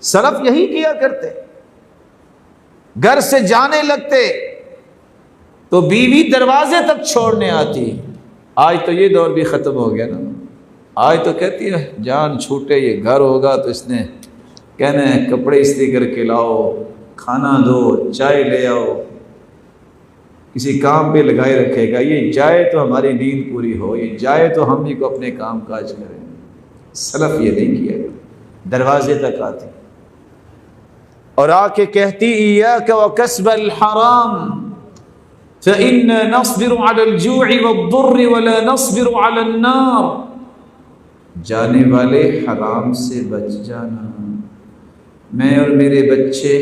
سلف یہی کیا کرتے، گھر سے جانے لگتے تو بیوی دروازے تک چھوڑنے آتی۔ آج تو یہ دور بھی ختم ہو گیا نا، آج تو کہتی ہے جان چھوٹے یہ گھر ہوگا تو اس نے کہنا ہے کپڑے استری کر کے لاؤ، کھانا دو، چائے لے آؤ، کسی کام پہ لگائے رکھے گا، یہ جائے تو ہماری نیند پوری ہو، یہ جائے تو ہم ہی کو اپنے کام کاج کریں۔ سلف یہ نہیں کیا، دروازے تک آتی اور آ کے کہتی ایاک وکسب الحرام فإنا نصبر على الجوع والضر ولا نصبر على النار، جانے والے حرام سے بچ جانا، میں اور میرے بچے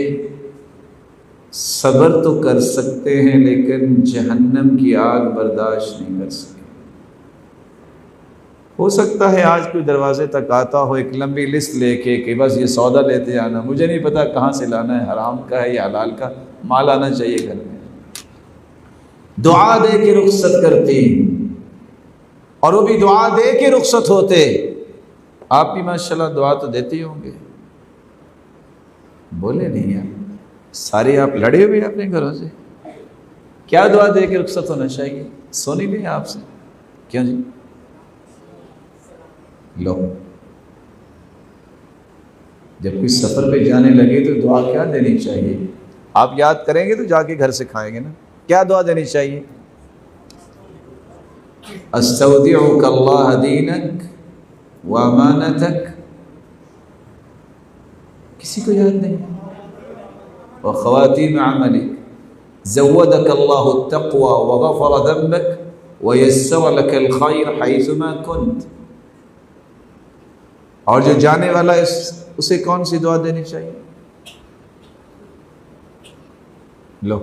صبر تو کر سکتے ہیں لیکن جہنم کی آگ برداشت نہیں کر سکتے۔ ہو سکتا ہے آج کوئی دروازے تک آتا ہو ایک لمبی لسٹ لے کے کہ بس یہ سودا لیتے آنا، مجھے نہیں پتا کہاں سے لانا ہے، حرام کا ہے یا حلال کا، مال آنا چاہیے گھر میں۔ دعا دے کے رخصت کرتی اور وہ بھی دعا دے کے رخصت ہوتے۔ آپ بھی ماشاءاللہ دعا تو دیتے ہی ہوں گے، بولے نہیں آپ سارے، آپ لڑے ہوئے اپنے گھروں سے، کیا دعا دے کے رخصت ہونا چاہیے؟ سونی نہیں آپ سے، کیوں جی؟ لو جب کوئی سفر پہ جانے لگے تو دعا کیا دینی چاہیے؟ آپ یاد کریں گے تو جا کے گھر سے کھائیں گے نا، کیا دعا دینی چاہیے؟ استودعک اللہ دینک وامانتک، کسی کو یاد نہیں؟ وخواتیم عملک، زودک اللہ التقوی وغفر ذنبک ویسر لک الخیر حیثما کنت، اور جو جانے والا ہے اسے کون سی دعا دینی چاہیے؟ لو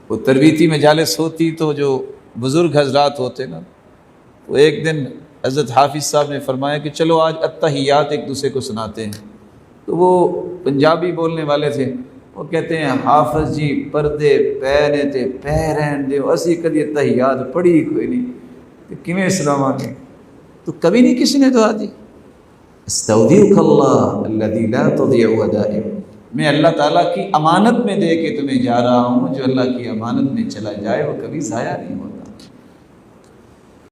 وہ تربیتی مجالس ہوتی تو جو بزرگ حضرات ہوتے نا، وہ ایک دن حضرت حافظ صاحب نے فرمایا کہ چلو آج التحیات ایک دوسرے کو سناتے ہیں، تو وہ پنجابی بولنے والے تھے، وہ کہتے ہیں حافظ جی پردے پہنے تے پہرین دے، اسی کدی التحیات پڑھی کوئی نہیں، کہ کیویں سناواں گے؟ تو کبھی نہیں کسی نے دعا دی؟ استودعک اللہ الذی لا تضیع ودائع، میں اللہ تعالیٰ کی امانت میں دے کے تمہیں جا رہا ہوں، جو اللہ کی امانت میں چلا جائے وہ کبھی ضائع نہیں ہوتا۔